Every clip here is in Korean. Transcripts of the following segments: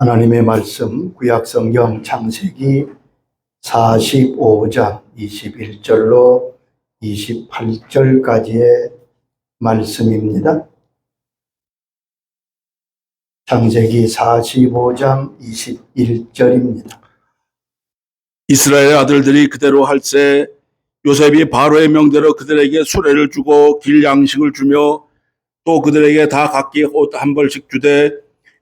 하나님의 말씀 구약성경 창세기 45장 21절로 28절까지의 말씀입니다. 창세기 45장 21절입니다. 이스라엘 아들들이 그대로 할세 요셉이 바로의 명대로 그들에게 수레를 주고 길 양식을 주며 또 그들에게 다 각기 옷 한 벌씩 주되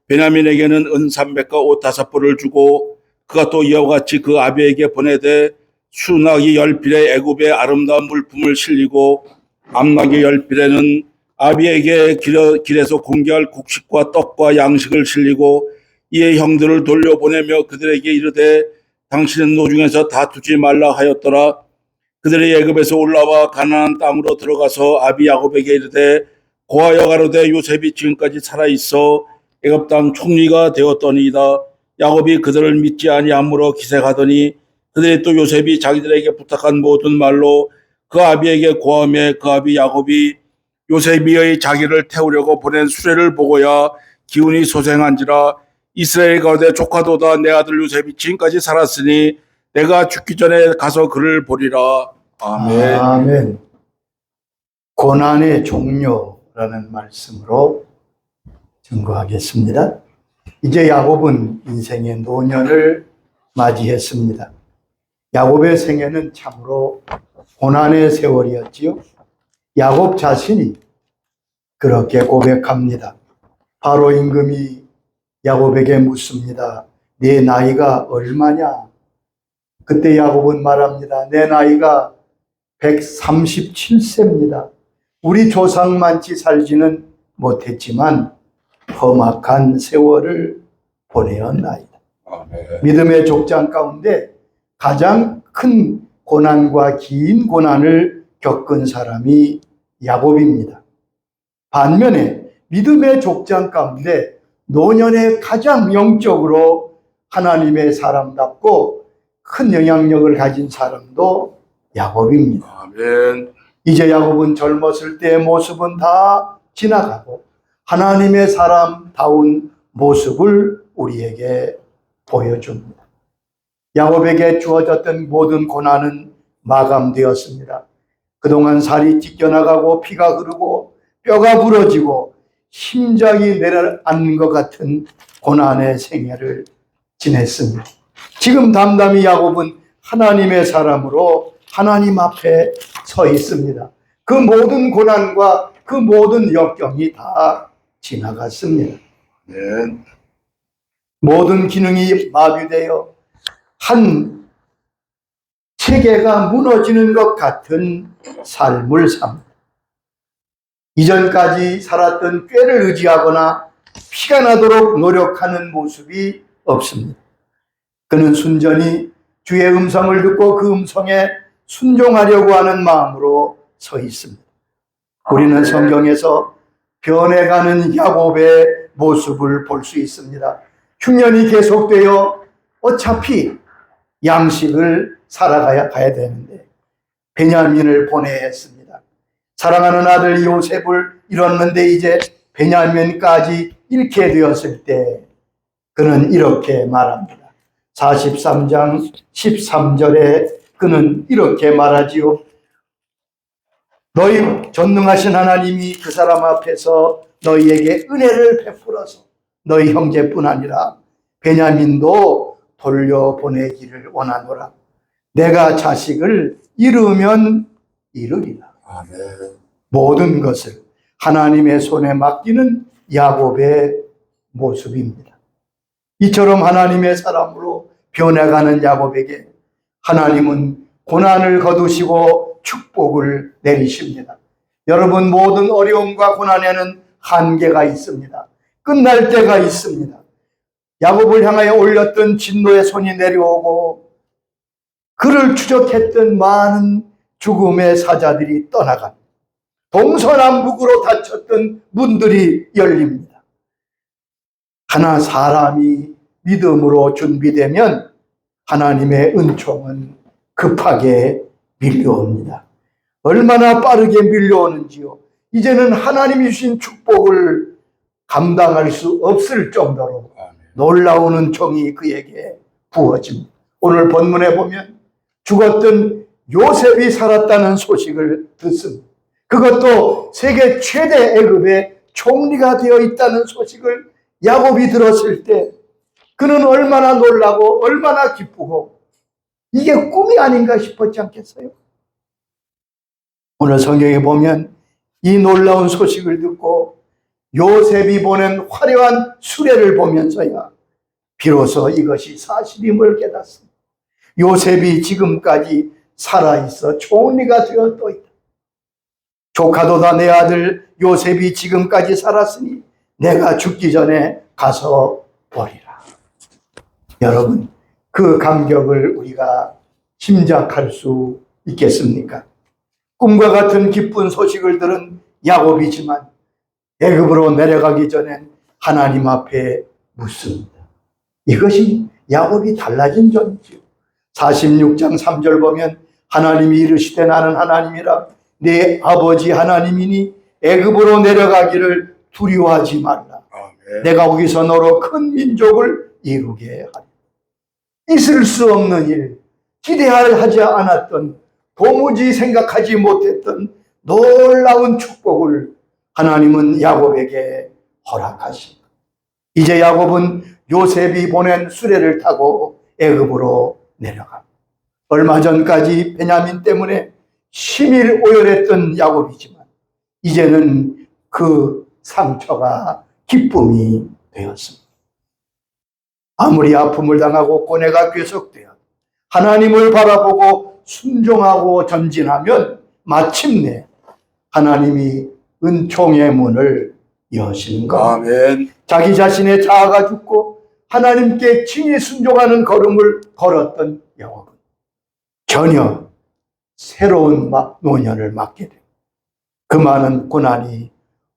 베냐민에게는 은 300과 옷 5벌을 주고 그가 또 이와 같이 그 아비에게 보내되 수나기 10필에 애굽의 아름다운 물품을 실리고 암나기 10필에는 아비에게 길에서 공개할 곡식과 떡과 양식을 실리고 이에 형들을 돌려보내며 그들에게 이르되 당신은 노중에서 다투지 말라 하였더라. 그들이 애굽에서 올라와 가나안 땅으로 들어가서 아비 야곱에게 이르되 고하여 가로되 요셉이 지금까지 살아있어 애굽 땅 총리가 되었더니이다. 야곱이 그들을 믿지 아니하므로 기색하더니 그들이 또 요셉이 자기들에게 부탁한 모든 말로 그 아비에게 고하며 그 아비 야곱이 요셉이 자기를 태우려고 보낸 수레를 보고야 기운이 소생한지라. 이스라엘 가운데 조카도다 내 아들 요셉이 지금까지 살았으니 내가 죽기 전에 가서 그를 보리라. 아멘. 아멘. 고난의 종료라는 말씀으로 증거하겠습니다. 이제 야곱은 인생의 노년을 맞이했습니다. 야곱의 생애는 참으로 고난의 세월이었지요. 야곱 자신이 그렇게 고백합니다. 바로 임금이 야곱에게 묻습니다. 네 나이가 얼마냐? 그때 야곱은 말합니다. 내 나이가 137세입니다. 우리 조상만치 살지는 못했지만 험악한 세월을 보내었나이다. 믿음의 족장 가운데 가장 큰 고난과 긴 고난을 겪은 사람이 야곱입니다. 반면에 믿음의 족장 가운데 노년에 가장 영적으로 하나님의 사람답고 큰 영향력을 가진 사람도 야곱입니다. 아멘. 이제 야곱은 젊었을 때의 모습은 다 지나가고 하나님의 사람다운 모습을 우리에게 보여줍니다. 야곱에게 주어졌던 모든 고난은 마감되었습니다. 그동안 살이 찢겨나가고 피가 흐르고 뼈가 부러지고 심장이 내려앉는 것 같은 고난의 생애를 지냈습니다. 지금 담담히 야곱은 하나님의 사람으로 하나님 앞에 서 있습니다. 그 모든 고난과 그 모든 역경이 다 지나갔습니다. 아멘. 모든 기능이 마비되어 한 체계가 무너지는 것 같은 삶을 삽니다. 이전까지 살았던 꾀를 의지하거나 피가 나도록 노력하는 모습이 없습니다. 그는 순전히 주의 음성을 듣고 그 음성에 순종하려고 하는 마음으로 서 있습니다. 우리는 성경에서 변해가는 야곱의 모습을 볼 수 있습니다. 흉년이 계속되어 어차피 양식을 살아가야 되는데 베냐민을 보내야 했습니다. 사랑하는 아들 요셉을 잃었는데 이제 베냐민까지 잃게 되었을 때 그는 이렇게 말합니다. 43장 13절에 그는 이렇게 말하지요. 너희 전능하신 하나님이 그 사람 앞에서 너희에게 은혜를 베풀어서 너희 형제뿐 아니라 베냐민도 돌려보내기를 원하노라. 내가 자식을 잃으면 잃으리라. 아멘. 모든 것을 하나님의 손에 맡기는 야곱의 모습입니다. 이처럼 하나님의 사람으로 변해가는 야곱에게 하나님은 고난을 거두시고 축복을 내리십니다. 여러분, 모든 어려움과 고난에는 한계가 있습니다. 끝날 때가 있습니다. 야곱을 향하여 올렸던 진노의 손이 내려오고 그를 추적했던 많은 죽음의 사자들이 떠나간 동서남북으로 닫혔던 문들이 열립니다. 하나 사람이 믿음으로 준비되면 하나님의 은총은 급하게 밀려옵니다. 얼마나 빠르게 밀려오는지요. 이제는 하나님이 주신 축복을 감당할 수 없을 정도로 놀라운 은총이 그에게 부어집니다. 오늘 본문에 보면 죽었던 요셉이 살았다는 소식을 듣습니다. 그것도 세계 최대 애굽의 총리가 되어 있다는 소식을 야곱이 들었을 때 그는 얼마나 놀라고 얼마나 기쁘고 이게 꿈이 아닌가 싶었지 않겠어요? 오늘 성경에 보면 이 놀라운 소식을 듣고 요셉이 보낸 화려한 수레를 보면서야 비로소 이것이 사실임을 깨닫습니다. 요셉이 지금까지 살아있어 총리가 되어 또 있다. 조카도다 내 아들 요셉이 지금까지 살았으니 내가 죽기 전에 가서 보리라. 여러분, 그 감격을 우리가 짐작할 수 있겠습니까? 꿈과 같은 기쁜 소식을 들은 야곱이지만 애굽으로 내려가기 전엔 하나님 앞에 묻습니다. 이것이 야곱이 달라진 점이죠. 46장 3절 보면 하나님이 이르시되 나는 하나님이라 내 아버지 하나님이니 애굽으로 내려가기를 두려워하지 말라. 아멘. 내가 거기서 너로 큰 민족을 이루게 하리라. 있을 수 없는 일, 기대하지 않았던, 도무지 생각하지 못했던 놀라운 축복을 하나님은 야곱에게 허락하십니다. 이제 야곱은 요셉이 보낸 수레를 타고 애굽으로 내려갑니다. 얼마 전까지 베냐민 때문에 심일 오열했던 야곱이지만 이제는 그 상처가 기쁨이 되었습니다. 아무리 아픔을 당하고 고뇌가 계속되어 하나님을 바라보고 순종하고 전진하면 마침내 하나님이 은총의 문을 여시는 것. 아멘. 자기 자신의 자아가 죽고 하나님께 친히 순종하는 걸음을 걸었던 야곱은 전혀 새로운 노년을 맞게 됩니다. 그 많은 고난이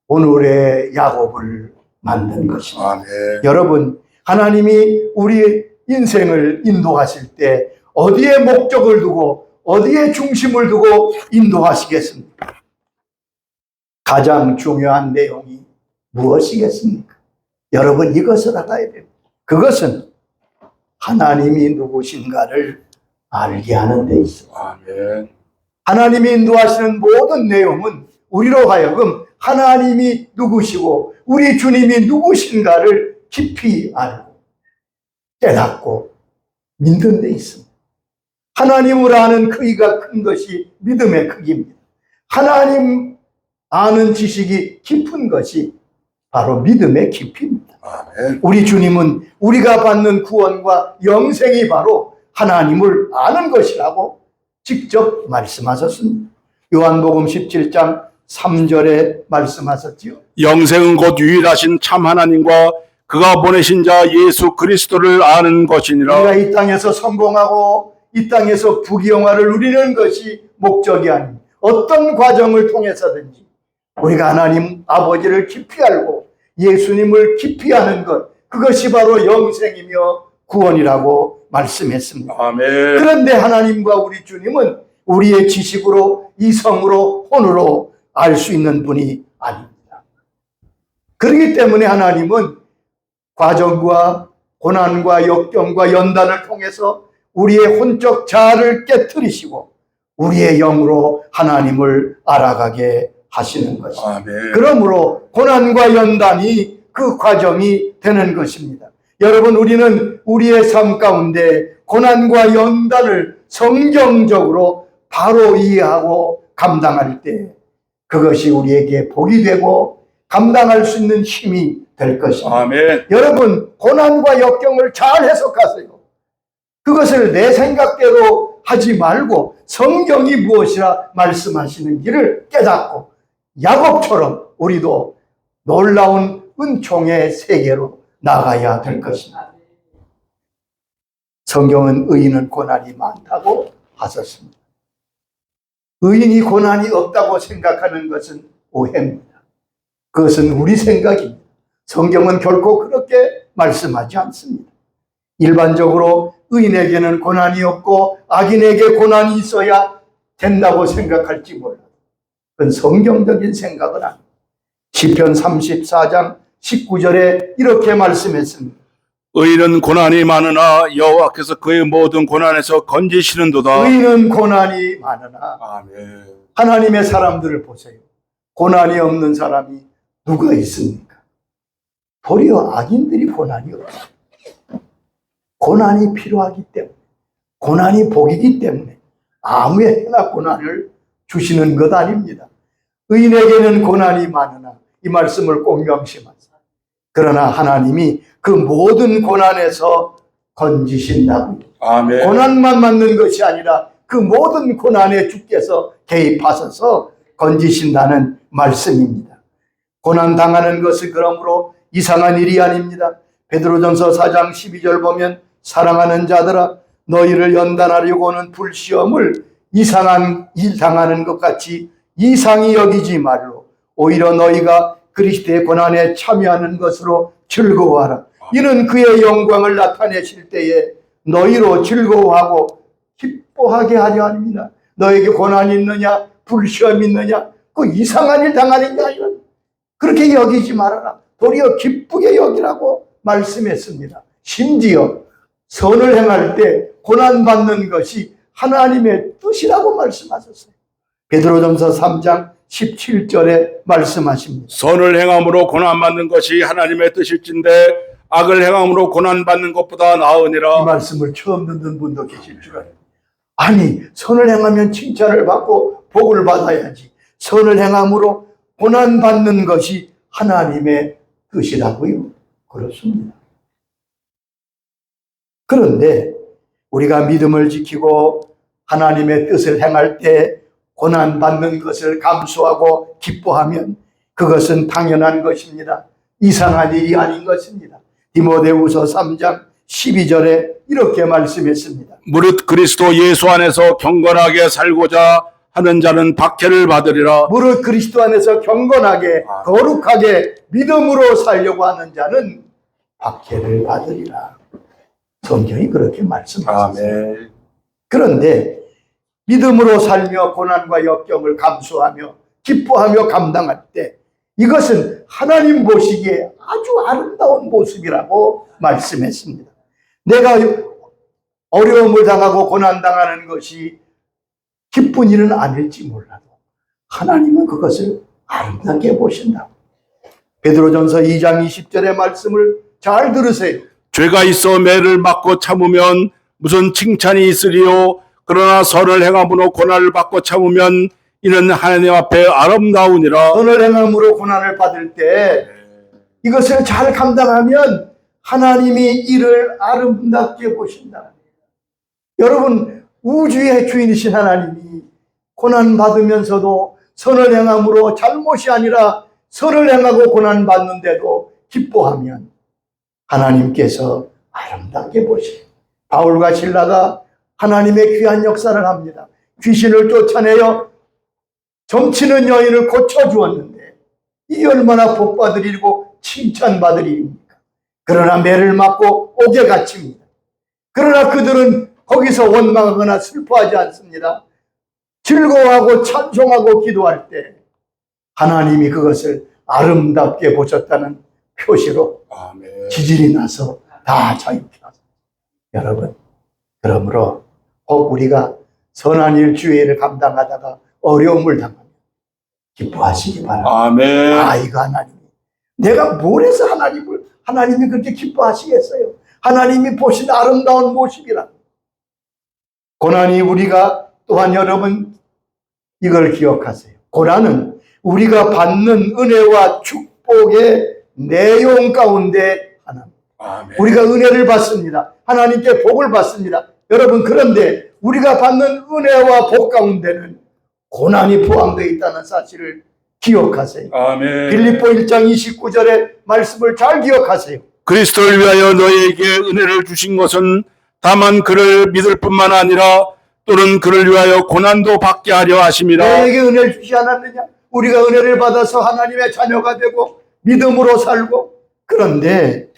오늘의 야곱을 만든 것입니다. 아멘. 여러분, 하나님이 우리 인생을 인도하실 때 어디에 목적을 두고 어디에 중심을 두고 인도하시겠습니까? 가장 중요한 내용이 무엇이겠습니까? 여러분, 이것을 알아야 됩니다. 그것은 하나님이 누구신가를 알게 하는 데 있습니다. 아멘. 하나님이 인도하시는 모든 내용은 우리로 하여금 하나님이 누구시고 우리 주님이 누구신가를 깊이 알고 깨닫고 믿는 데 있습니다. 하나님을 아는 크기가 큰 것이 믿음의 크기입니다. 하나님 아는 지식이 깊은 것이 바로 믿음의 깊이입니다. 아멘. 우리 주님은 우리가 받는 구원과 영생이 바로 하나님을 아는 것이라고 직접 말씀하셨습니다. 요한복음 17장 3절에 말씀하셨지요. 영생은 곧 유일하신 참 하나님과 그가 보내신 자 예수 그리스도를 아는 것이니라. 우리가 이 땅에서 성공하고 이 땅에서 부귀영화를 누리는 것이 목적이 아닙니다. 어떤 과정을 통해서든지 우리가 하나님 아버지를 깊이 알고 예수님을 깊이 아는 것, 그것이 바로 영생이며 구원이라고 말씀했습니다. 아멘. 그런데 하나님과 우리 주님은 우리의 지식으로, 이성으로, 혼으로 알 수 있는 분이 아닙니다. 그렇기 때문에 하나님은 과정과 고난과 역경과 연단을 통해서 우리의 혼적 자아를 깨트리시고 우리의 영으로 하나님을 알아가게 하시는 것입니다. 아멘. 그러므로 고난과 연단이 그 과정이 되는 것입니다. 여러분, 우리는 우리의 삶 가운데 고난과 연단을 성경적으로 바로 이해하고 감당할 때 그것이 우리에게 복이 되고 감당할 수 있는 힘이 될 것입니다. 아멘. 여러분, 고난과 역경을 잘 해석하세요. 그것을 내 생각대로 하지 말고 성경이 무엇이라 말씀하시는지를 깨닫고 야곱처럼 우리도 놀라운 은총의 세계로 나가야 될 것입니다. 성경은 의인은 고난이 많다고 하셨습니다. 의인이 고난이 없다고 생각하는 것은 오해입니다. 그것은 우리 생각입니다. 성경은 결코 그렇게 말씀하지 않습니다. 일반적으로 의인에게는 고난이 없고 악인에게 고난이 있어야 된다고 생각할지 몰라도 그건 성경적인 생각은 아닙니다. 시편 34장 19절에 이렇게 말씀했습니다. 의인은 고난이 많으나 여호와께서 그의 모든 고난에서 건지시는도다. 의인은 고난이 많으나 아멘. 하나님의 사람들을 보세요. 고난이 없는 사람이 누가 있습니까? 도리어 악인들이 고난이 없어요. 고난이 필요하기 때문에, 고난이 복이기 때문에 아무에나 고난을 주시는 것 아닙니다. 의인에게는 고난이 많으나, 이 말씀을 꼭 명심하세요. 그러나 하나님이 그 모든 고난에서 건지신다고요. 아멘. 고난만 맞는 것이 아니라 그 모든 고난에 주께서 개입하셔서 건지신다는 말씀입니다. 고난 당하는 것은 그러므로 이상한 일이 아닙니다. 베드로전서 4장 12절 보면 사랑하는 자들아 너희를 연단하려고 하는 불시험을 이상한 일 당하는 것 같이 이상히 여기지 말로 오히려 너희가 그리스도의 고난에 참여하는 것으로 즐거워하라. 이는 그의 영광을 나타내실 때에 너희로 즐거워하고 기뻐하게 하려 합니다. 너에게 고난이 있느냐 불시험이 있느냐 그 이상한 일 당하는 게 아니라 그렇게 여기지 말아라. 도리어 기쁘게 여기라고 말씀했습니다. 심지어 선을 행할 때 고난받는 것이 하나님의 뜻이라고 말씀하셨어요. 베드로전서 3장 17절에 말씀하십니다. 선을 행함으로 고난받는 것이 하나님의 뜻일진데 악을 행함으로 고난받는 것보다 이 나으니라. 말씀을 처음 듣는 분도 계실 줄 알아요. 아니 선을 행하면 칭찬을 받고 복을 받아야지. 선을 행함으로 고난받는 것이 하나님의 뜻이라고요. 그렇습니다. 그런데 우리가 믿음을 지키고 하나님의 뜻을 행할 때 고난받는 것을 감수하고 기뻐하면 그것은 당연한 것입니다. 이상한 일이 아닌 것입니다. 디모데후서 3장 12절에 이렇게 말씀했습니다. 무릇 그리스도 예수 안에서 경건하게 살고자 하는 자는 박해를 받으리라. 무릇 그리스도 안에서 경건하게 거룩하게 믿음으로 살려고 하는 자는 박해를 받으리라. 성경이 그렇게 말씀하셨습니다. 그런데 믿음으로 살며 고난과 역경을 감수하며 기뻐하며 감당할 때 이것은 하나님 보시기에 아주 아름다운 모습이라고 말씀했습니다. 내가 어려움을 당하고 고난당하는 것이 기쁜 일은 아닐지 몰라도 하나님은 그것을 아름답게 보신다고. 베드로전서 2장 20절의 말씀을 잘 들으세요. 죄가 있어 매를 맞고 참으면 무슨 칭찬이 있으리요. 그러나 선을 행함으로 고난을 받고 참으면 이는 하나님 앞에 아름다우니라. 선을 행함으로 고난을 받을 때 이것을 잘 감당하면 하나님이 이를 아름답게 보신다. 여러분 우주의 주인이신 하나님이 고난받으면서도 선을 행함으로 잘못이 아니라 선을 행하고 고난받는데도 기뻐하면 하나님께서 아름답게 보시고 바울과 실라가 하나님의 귀한 역사를 합니다. 귀신을 쫓아내어 점치는 여인을 고쳐주었는데 이 얼마나 복받을 일이고 칭찬받을 일입니까? 그러나 매를 맞고 옥에 갇힙니다. 그러나 그들은 거기서 원망하거나 슬퍼하지 않습니다. 즐거워하고 찬송하고 기도할 때 하나님이 그것을 아름답게 보셨다는 표시로 지질이 나서 다 자유케 하셨습니다. 여러분, 그러므로 꼭 우리가 선한 일 주의를 감당하다가 어려움을 당하면 기뻐하시기 바랍니다. 아멘. 아, 이거 하나님이 내가 뭘 해서 하나님이 그렇게 기뻐하시겠어요? 하나님이 보신 아름다운 모습이라. 고난이 우리가 또한 여러분 이걸 기억하세요. 고난은 우리가 받는 은혜와 축복의 내용 가운데 하나입니다. 아멘. 우리가 은혜를 받습니다. 하나님께 복을 받습니다. 여러분 그런데 우리가 받는 은혜와 복 가운데는 고난이 포함되어 있다는 사실을 기억하세요. 아멘. 빌립보 1장 29절의 말씀을 잘 기억하세요. 그리스도를 위하여 너희에게 은혜를 주신 것은 다만 그를 믿을 뿐만 아니라 또는 그를 위하여 고난도 받게 하려 하심이라. 너에게 은혜를 주지 않았느냐? 우리가 은혜를 받아서 하나님의 자녀가 되고 믿음으로 살고, 그런데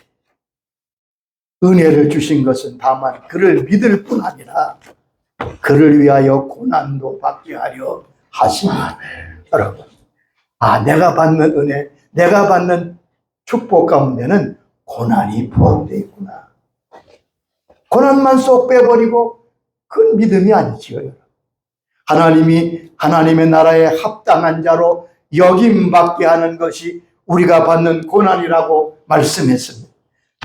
은혜를 주신 것은 다만 그를 믿을 뿐 아니라 그를 위하여 고난도 받게 하려 하십니다. 여러분, 내가 받는 은혜, 내가 받는 축복 가운데는 고난이 포함되어 있구나. 고난만 쏙 빼버리고 그건 믿음이 아니지요. 여러분. 하나님이 하나님의 나라에 합당한 자로 여김받게 하는 것이 우리가 받는 고난이라고 말씀했습니다.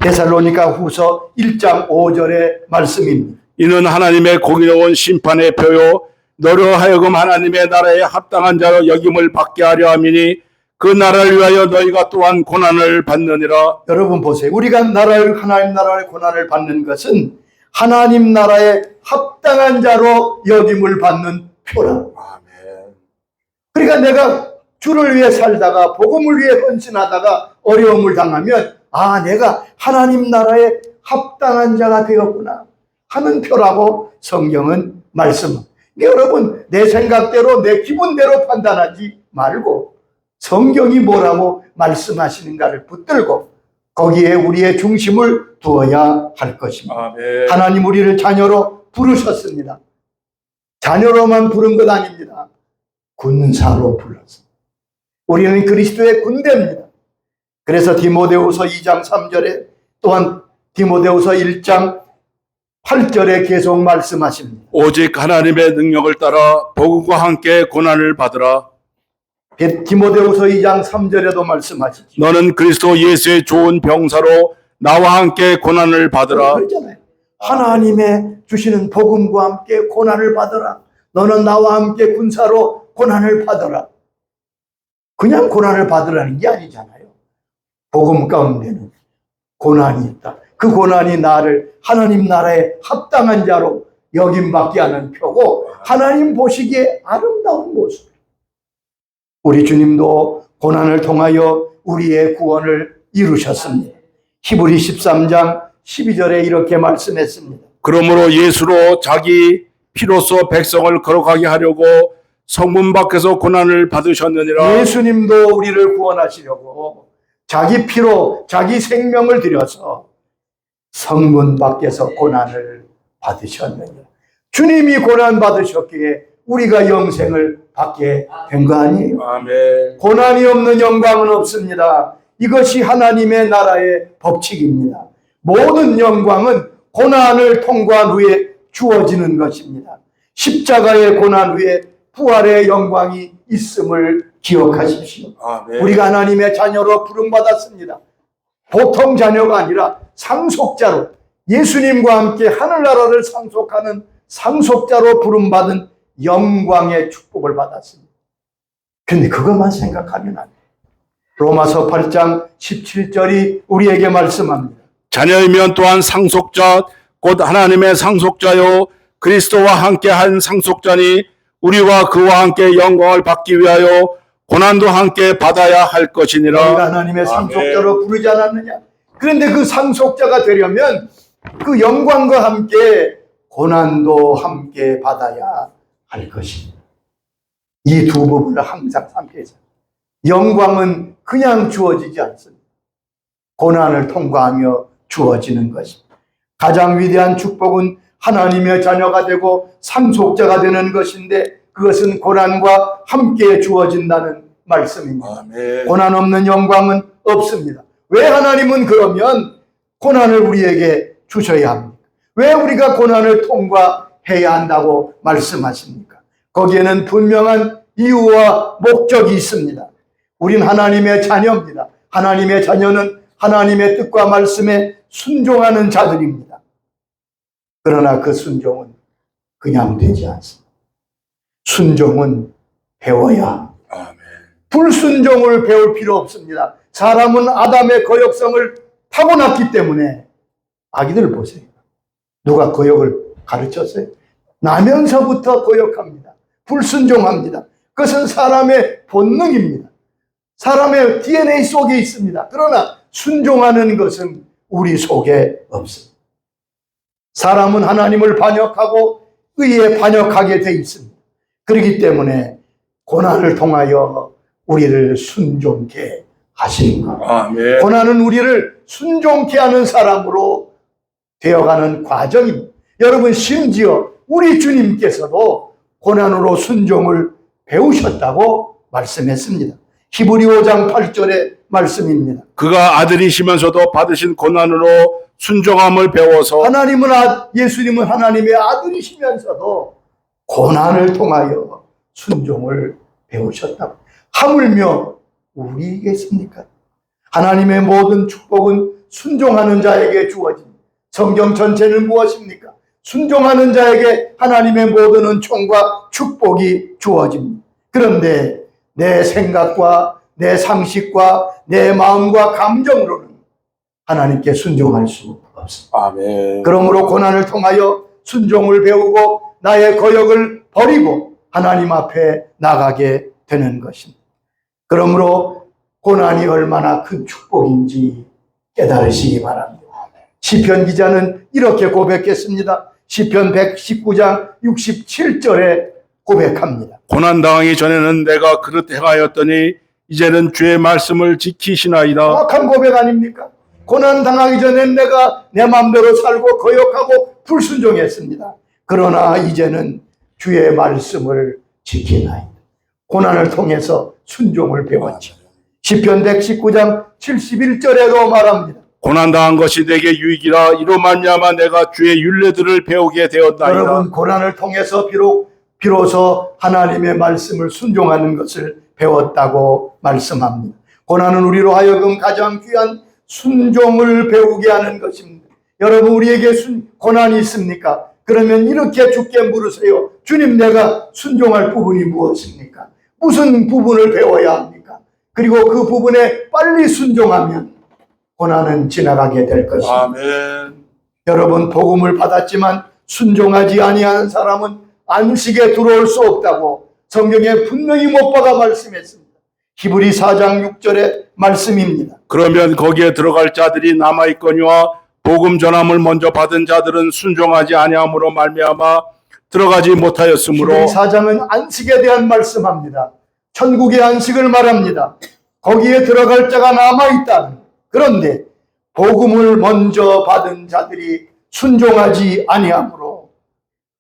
데살로니가 후서 1장 5절의 말씀입니다. 이는 하나님의 공의로운 심판의 표요 너로 하여금 하나님의 나라에 합당한 자로 여김을 받게 하려 함이니 그 나라를 위하여 너희가 또한 고난을 받느니라. 여러분 보세요. 우리가 하나님 나라의 고난을 받는 것은 하나님 나라에 합당한 자로 여김을 받는 표라고. 아멘. 그러니까 내가 주를 위해 살다가 복음을 위해 헌신하다가 어려움을 당하면 내가 하나님 나라에 합당한 자가 되었구나 하는 표라고 성경은 말씀합니다. 여러분 내 생각대로 내 기분대로 판단하지 말고 성경이 뭐라고 말씀하시는가를 붙들고 거기에 우리의 중심을 두어야 할 것입니다. 아멘. 하나님 우리를 자녀로 부르셨습니다. 자녀로만 부른 것 아닙니다. 군사로 불렀습니다. 우리는 그리스도의 군대입니다. 그래서 디모데후서 2장 3절에 또한 디모데후서 1장 8절에 계속 말씀하십니다. 오직 하나님의 능력을 따라 복음과 함께 고난을 받으라. 디모데후서 2장 3절에도 말씀하시죠. 너는 그리스도 예수의 좋은 병사로 나와 함께 고난을 받으라. 그렇잖아요. 하나님의 주시는 복음과 함께 고난을 받으라. 너는 나와 함께 군사로 고난을 받으라. 그냥 고난을 받으라는 게 아니잖아요. 복음 가운데는 고난이 있다. 그 고난이 나를 하나님 나라에 합당한 자로 여김받게 하는 표고 하나님 보시기에 아름다운 모습. 우리 주님도 고난을 통하여 우리의 구원을 이루셨습니다. 히브리 13장 12절에 이렇게 말씀했습니다. 그러므로 예수로 자기 피로써 백성을 거룩하게 하려고 성문 밖에서 고난을 받으셨느니라. 예수님도 우리를 구원하시려고 자기 피로 자기 생명을 들여서 성문 밖에서 고난을 받으셨느니라. 주님이 고난 받으셨기에 우리가 영생을 받게 된 거 아니에요. 아멘. 고난이 없는 영광은 없습니다. 이것이 하나님의 나라의 법칙입니다. 모든 영광은 고난을 통과한 후에 주어지는 것입니다. 십자가의 고난 후에 부활의 영광이 있음을 기억하십시오. 아멘. 우리가 하나님의 자녀로 부름받았습니다. 보통 자녀가 아니라 상속자로 예수님과 함께 하늘나라를 상속하는 상속자로 부름받은 영광의 축복을 받았습니다. 근데 그것만 생각하면 안 돼요. 로마서 8장 17절이 우리에게 말씀합니다. 자녀이면 또한 상속자 곧 하나님의 상속자요 그리스도와 함께한 상속자니 우리와 그와 함께 영광을 받기 위하여 고난도 함께 받아야 할 것이니라. 너희가 하나님의 상속자로 부르지 않았느냐. 그런데 그 상속자가 되려면 그 영광과 함께 고난도 함께 받아야 할 것입니다. 이 두 부분을 항상 삼켜서 영광은 그냥 주어지지 않습니다. 고난을 통과하며 주어지는 것입니다. 가장 위대한 축복은 하나님의 자녀가 되고 상속자가 되는 것인데 그것은 고난과 함께 주어진다는 말씀입니다. 아멘. 고난 없는 영광은 없습니다. 왜 하나님은 그러면 고난을 우리에게 주셔야 합니까? 왜 우리가 고난을 통과해야 한다고 말씀하십니까? 거기에는 분명한 이유와 목적이 있습니다. 우린 하나님의 자녀입니다. 하나님의 자녀는 하나님의 뜻과 말씀에 순종하는 자들입니다. 그러나 그 순종은 그냥 되지 않습니다. 순종은 배워야. 아멘. 불순종을 배울 필요 없습니다. 사람은 아담의 거역성을 타고났기 때문에 아기들 보세요. 누가 거역을 가르쳤어요? 나면서부터 거역합니다. 불순종합니다. 그것은 사람의 본능입니다. 사람의 DNA 속에 있습니다. 그러나 순종하는 것은 우리 속에 없습니다. 사람은 하나님을 반역하고 의에 반역하게 돼 있습니다. 그렇기 때문에 고난을 통하여 우리를 순종케 하시는 것. 아멘. 고난은 우리를 순종케 하는 사람으로 되어가는 과정입니다. 여러분 심지어 우리 주님께서도 고난으로 순종을 배우셨다고 말씀했습니다. 히브리 5장 8절에 말씀입니다. 그가 아들이시면서도 받으신 고난으로 순종함을 배워서 예수님은 하나님의 아들이시면서도 고난을 통하여 순종을 배우셨다고. 하물며 우리겠습니까? 하나님의 모든 축복은 순종하는 자에게 주어집니다. 성경 전체는 무엇입니까? 순종하는 자에게 하나님의 모든 은총과 축복이 주어집니다. 그런데 내 생각과 내 상식과 내 마음과 감정으로는 하나님께 순종할 수 없습니다. 아멘. 그러므로 고난을 통하여 순종을 배우고 나의 거역을 버리고 하나님 앞에 나가게 되는 것입니다. 그러므로 고난이 얼마나 큰 축복인지 깨달으시기 바랍니다. 시편 기자는 이렇게 고백했습니다. 시편 119장 67절에 고백합니다. 고난당하기 전에는 내가 그릇 행하였더니 이제는 주의 말씀을 지키시나이다. 정확한 고백 아닙니까? 고난 당하기 전엔 내가 내 마음대로 살고 거역하고 불순종했습니다. 그러나 이제는 주의 말씀을 지키나이다. 고난을 통해서 순종을 배웠죠. 시편 119장 71절에도 말합니다. 고난당한 것이 내게 유익이라 이로 말미암아 내가 주의 율례들을 배우게 되었나이다. 여러분, 고난을 통해서 비로소 하나님의 말씀을 순종하는 것을 배웠다고 말씀합니다. 고난은 우리로 하여금 가장 귀한 순종을 배우게 하는 것입니다. 여러분, 우리에게 고난이 있습니까? 그러면 이렇게 주께 물으세요. 주님, 내가 순종할 부분이 무엇입니까? 무슨 부분을 배워야 합니까? 그리고 그 부분에 빨리 순종하면 고난은 지나가게 될 것입니다. 아멘. 여러분, 복음을 받았지만 순종하지 아니하는 사람은 안식에 들어올 수 없다고 성경에 분명히 못 박아 말씀했습니다. 히브리 4장 6절의 말씀입니다. 그러면 거기에 들어갈 자들이 남아있거니와 복음 전함을 먼저 받은 자들은 순종하지 아니함으로 말미암아 들어가지 못하였으므로. 히브리 4장은 안식에 대한 말씀합니다. 천국의 안식을 말합니다. 거기에 들어갈 자가 남아있다. 그런데 복음을 먼저 받은 자들이 순종하지 아니함으로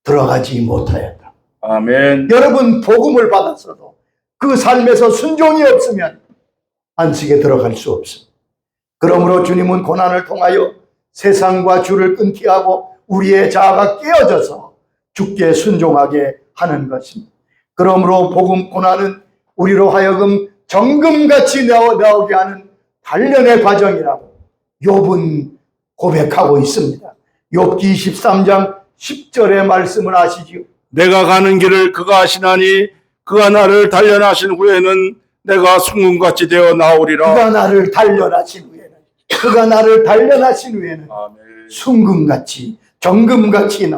들어가지 못하였다. 아멘. 여러분, 복음을 받았어도 그 삶에서 순종이 없으면 안식에 들어갈 수 없습니다. 그러므로 주님은 고난을 통하여 세상과 주를 끊게 하고 우리의 자아가 깨어져서 주께 순종하게 하는 것입니다. 그러므로 복음 고난은 우리로 하여금 정금같이 나오게 하는 단련의 과정이라고 욥은 고백하고 있습니다. 욥기 23장 10절의 말씀을 아시지요? 내가 가는 길을 그가 아시나니 그가 나를 단련하신 후에는 내가 순금같이 되어 나오리라. 그가 나를 단련하신 후에는 아멘. 순금같이 정금같이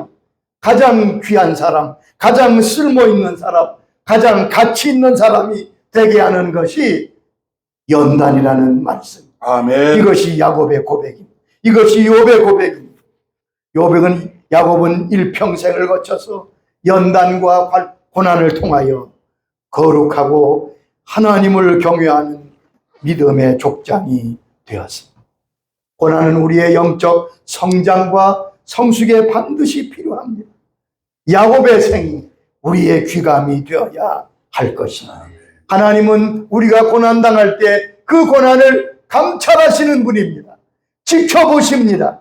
가장 귀한 사람, 가장 쓸모있는 사람, 가장 가치 있는 사람이 되게 하는 것이 연단이라는 말씀. 아멘. 이것이 야곱의 고백입니다. 이것이 욥의 고백입니다. 야곱은 일평생을 거쳐서 연단과 고난을 통하여 거룩하고 하나님을 경외하는 믿음의 족장이 되었습니다. 고난은 우리의 영적 성장과 성숙에 반드시 필요합니다. 야곱의 생이 우리의 귀감이 되어야 할 것입니다. 하나님은 우리가 고난당할 때 그 고난을 감찰하시는 분입니다. 지켜보십니다.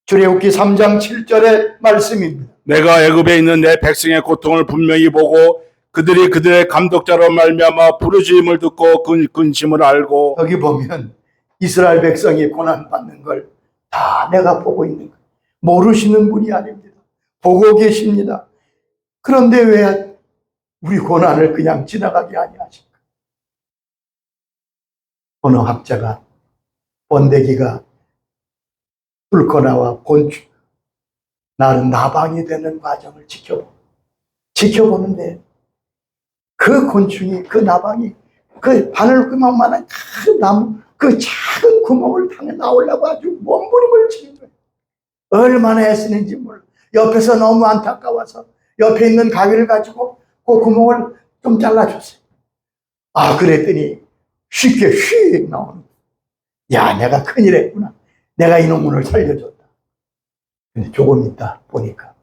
출애굽기 3장 7절의 말씀입니다. 내가 애굽에 있는 내 백성의 고통을 분명히 보고 그들이 그들의 감독자로 말미암아 부르짖음을 듣고 근심을 알고. 여기 보면 이스라엘 백성이 고난받는 걸 다 내가 보고 있는 거예요. 모르시는 분이 아닙니다. 보고 계십니다. 그런데 왜 우리 고난을 그냥 지나가게 아니하실까? 어느 학자가 번데기가 뚫고 나와 나는 나방이 되는 과정을 지켜보는데 그 곤충이, 그 나방이 그 바늘구멍만한 큰 나무, 그 작은 구멍을 통해 나오려고 아주 몸부림을 치는 거예요. 얼마나 애쓰는지 몰라. 옆에서 너무 안타까워서 옆에 있는 가위를 가지고 그 구멍을 좀 잘라줬어요. 그랬더니 쉽게 휙 나오는 거예요. 야, 내가 큰일 했구나. 내가 이놈을 살려줬다. 근데 조금 있다 보니까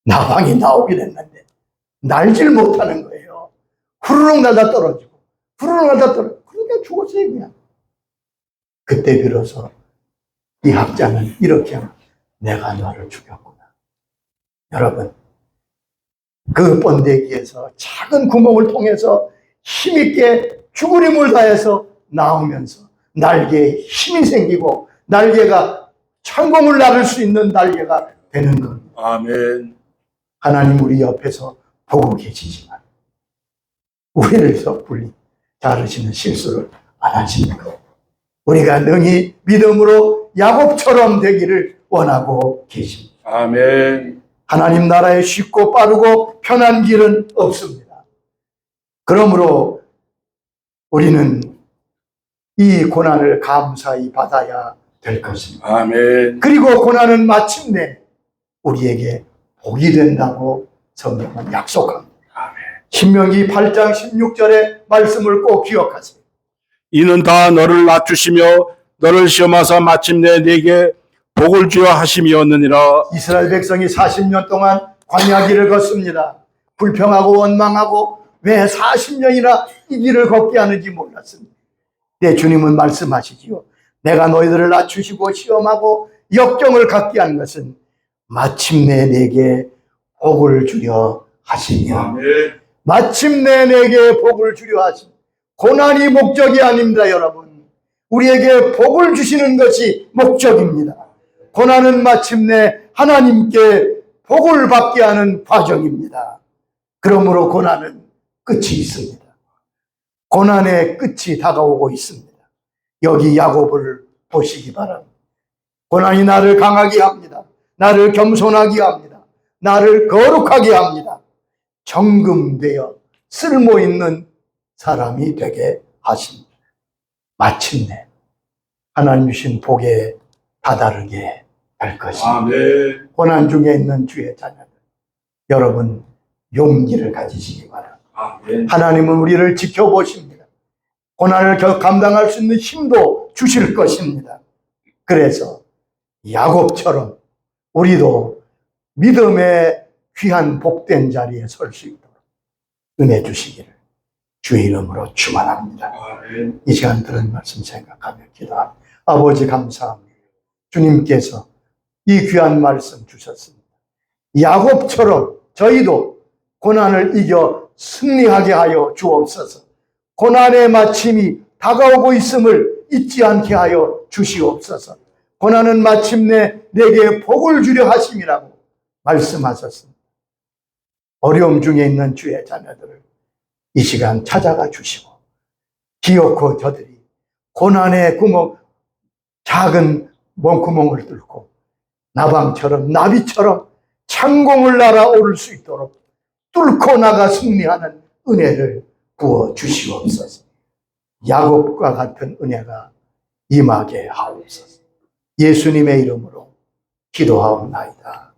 나방이 나오긴 했는데 날질 못하는 거예요. 후루룩 날다 떨어지고 후루룩 날다 떨어지고. 그러니까 죽었어 그냥. 그때 비로소 이 학자는 이렇게 합니다. 내가 너를 죽였구나. 여러분, 그 번데기에서 작은 구멍을 통해서 힘있게 죽으림을 다해서 나오면서 날개에 힘이 생기고 날개가 창공을 나를 수 있는 날개가 되는 겁니다. 아멘. 하나님 우리 옆에서 보고 계시지만 우리를 섣불리 자르시는 실수를 안 하십니까? 우리가 능히 믿음으로 야곱처럼 되기를 원하고 계십니다. 아멘. 하나님 나라에 쉽고 빠르고 편한 길은 없습니다. 그러므로 우리는 이 고난을 감사히 받아야 될 것입니다. 아멘. 그리고 고난은 마침내 우리에게 복이 된다고 성경은 약속합니다. 아멘. 신명기 8장 16절의 말씀을 꼭 기억하세요. 이는 다 너를 낮추시며 너를 시험하사 마침내 네게 복을 주려 하심이었느니라. 이스라엘 백성이 40년 동안 광야 길을 걷습니다. 불평하고 원망하고 왜 40년이나 이 길을 걷게 하는지 몰랐습니다. 내 주님은 말씀하시지요. 내가 너희들을 낮추시고 시험하고 역경을 갖게 한 것은 마침내 내게 복을 주려 하시며 아멘. 마침내 내게 복을 주려 하시며 고난이 목적이 아닙니다. 여러분, 우리에게 복을 주시는 것이 목적입니다. 고난은 마침내 하나님께 복을 받게 하는 과정입니다. 그러므로 고난은 끝이 있습니다. 고난의 끝이 다가오고 있습니다. 여기 야곱을 보시기 바랍니다. 고난이 나를 강하게 합니다. 나를 겸손하게 합니다. 나를 거룩하게 합니다. 정금되어 쓸모있는 사람이 되게 하십니다. 마침내 하나님 주신 복에 다다르게 될 것입니다. 아멘. 고난 중에 있는 주의 자녀들, 여러분 용기를 가지시기 바랍니다. 아멘. 하나님은 우리를 지켜보십니다. 고난을 감당할 수 있는 힘도 주실 것입니다. 그래서 야곱처럼 우리도 믿음의 귀한 복된 자리에 설 수 있도록 은혜 주시기를 주의 이름으로 축원합니다. 아멘. 이 시간 들은 말씀 생각하며 기도합니다. 아버지 감사합니다. 주님께서 이 귀한 말씀 주셨습니다. 야곱처럼 저희도 고난을 이겨 승리하게 하여 주옵소서. 고난의 마침이 다가오고 있음을 잊지 않게 하여 주시옵소서. 고난은 마침내 내게 복을 주려 하심이라고 말씀하셨습니다. 어려움 중에 있는 주의 자녀들을 이 시간 찾아가 주시고 기어코 저들이 고난의 구멍, 작은 몸구멍을 뚫고 나방처럼 나비처럼 창공을 날아오를 수 있도록 뚫고 나가 승리하는 은혜를 부어 주시옵소서. 야곱과 같은 은혜가 임하게 하옵소서. 예수님의 이름으로 기도하옵나이다.